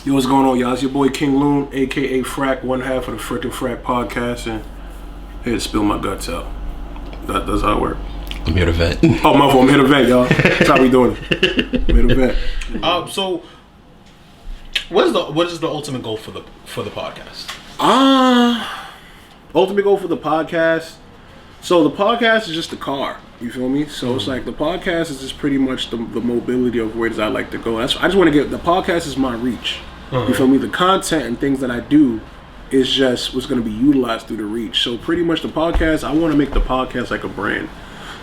Yo, what's going on, y'all? It's your boy King Loon, aka Frac, one half of the Fric Frac podcast, and here to spill my guts out. That's how it works. I'm here to vent. Oh, my fault. I'm here to vent, y'all. That's how we doing it. I'm here to vent. So, what is the ultimate goal for the podcast? Ultimate goal for the podcast. So the podcast is just the car. You feel me? So it's like the podcast is just pretty much the mobility of where I like to go. I just want to get the podcast is my reach. You feel me? The content and things that I do is just what's going to be utilized through the reach. So pretty much the podcast, I want to make the podcast like a brand.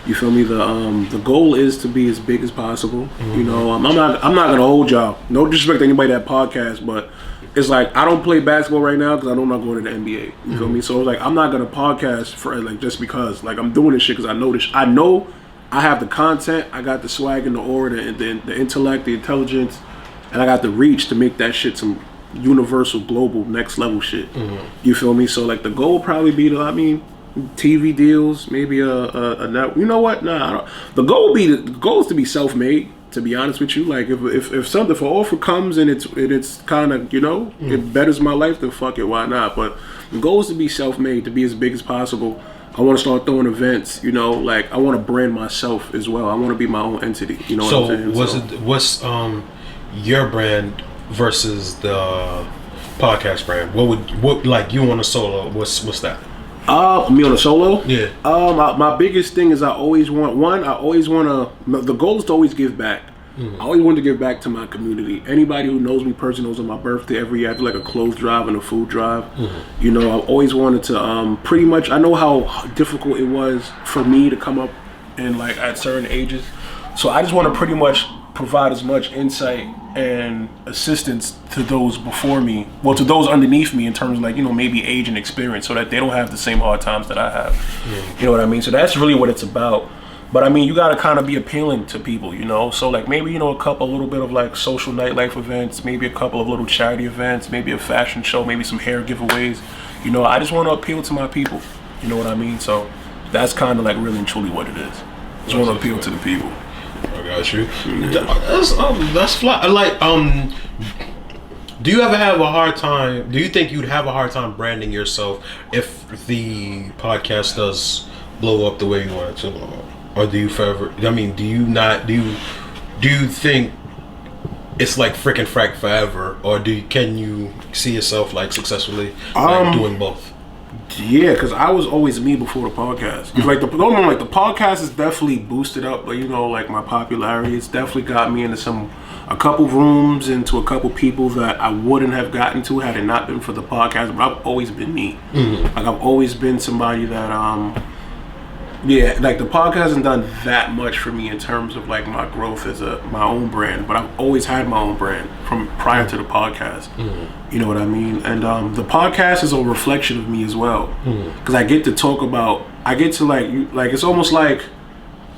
You feel me? The goal is to be as big as possible. You know, I'm not gonna hold y'all. No disrespect to anybody that podcast, but it's like I don't play basketball right now because I know I'm not going to the NBA. You feel me? So it's like I'm not gonna podcast for like just because like I'm doing this shit because I know this. I know I have the content, I got the swag and the aura, the intellect, the intelligence, and I got the reach to make that shit some universal, global, next level shit. You feel me? So like the goal will probably be to, TV deals, maybe a net. You know what? Nah, I don't. The goal is to be self-made. To be honest with you, like if an offer comes and it's kind of it betters my life, then fuck it, why not? But the goal is to be self-made, to be as big as possible. I want to start throwing events. Like I want to brand myself as well. I want to be my own entity. You know what I'm saying? What's your brand versus the podcast brand? What like you on a solo? What's that? Me on a solo? Yeah. My biggest thing is the goal is to always give back. I always want to give back to my community. Anybody who knows me personally knows on my birthday every year I do like a clothes drive and a food drive. I always wanted to pretty much, I know how difficult it was for me to come up and like at certain ages. So I just want to pretty much provide as much insight and assistance to those before me, to those underneath me in terms of like, maybe age and experience, so that they don't have the same hard times that I have. You know what I mean? So that's really what it's about. But I mean, you gotta kind of be appealing to people, so like maybe, a little bit of like social nightlife events, maybe a couple of little charity events, maybe a fashion show, maybe some hair giveaways. I just want to appeal to my people. You know what I mean? So that's kind of like really and truly what it is. Just want to appeal to the people. I got you. That's fly. Like, do you ever have a hard time? Do you think you'd have a hard time branding yourself if the podcast does blow up the way you want it to, or do you forever? I mean, do you not? Do you think it's like Fric Frac forever, or can you see yourself like successfully doing both? Yeah, because I was always me before the podcast. Like the podcast is definitely boosted up, but like my popularity, it's definitely got me into a couple rooms, into a couple people that I wouldn't have gotten to had it not been for the podcast. But I've always been me. Like I've always been somebody that like the podcast hasn't done that much for me in terms of like my growth as my own brand, but I've always had my own brand from prior to the podcast. You know what I mean? And the podcast is a reflection of me as well, because I get to talk about. I get to like it's almost like,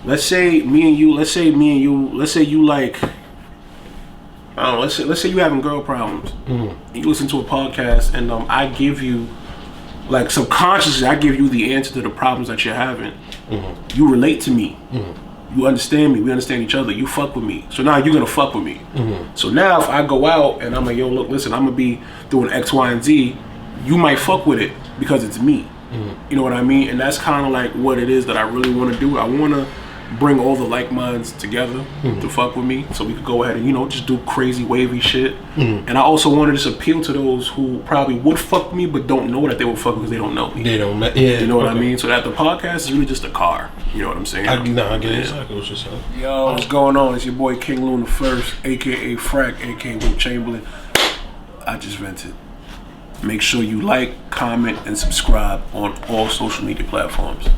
let's say you like, I don't know. Let's say you having girl problems. You listen to a podcast, and I give you. Like subconsciously, I give you the answer to the problems that you're having. You relate to me. You understand me. We understand each other. You fuck with me. So now you're gonna fuck with me. So now if I go out and I'm like, yo, look, listen, I'm gonna be doing X, Y, and Z, you might fuck with it because it's me. You know what I mean? And that's kind of like what it is that I really want to do. I want to bring all the like minds together to fuck with me, so we could go ahead and just do crazy wavy shit. And I also want to just appeal to those who probably would fuck with me but don't know that they would fuck because they don't know me. They don't. You know what I mean? So that the podcast is really just a car. You know what I'm saying? I get exactly what you're saying. Yo, what's going on? It's your boy King Loon the First, aka Frac, aka Will Chamberlain. I just vented. Make sure you like, comment, and subscribe on all social media platforms.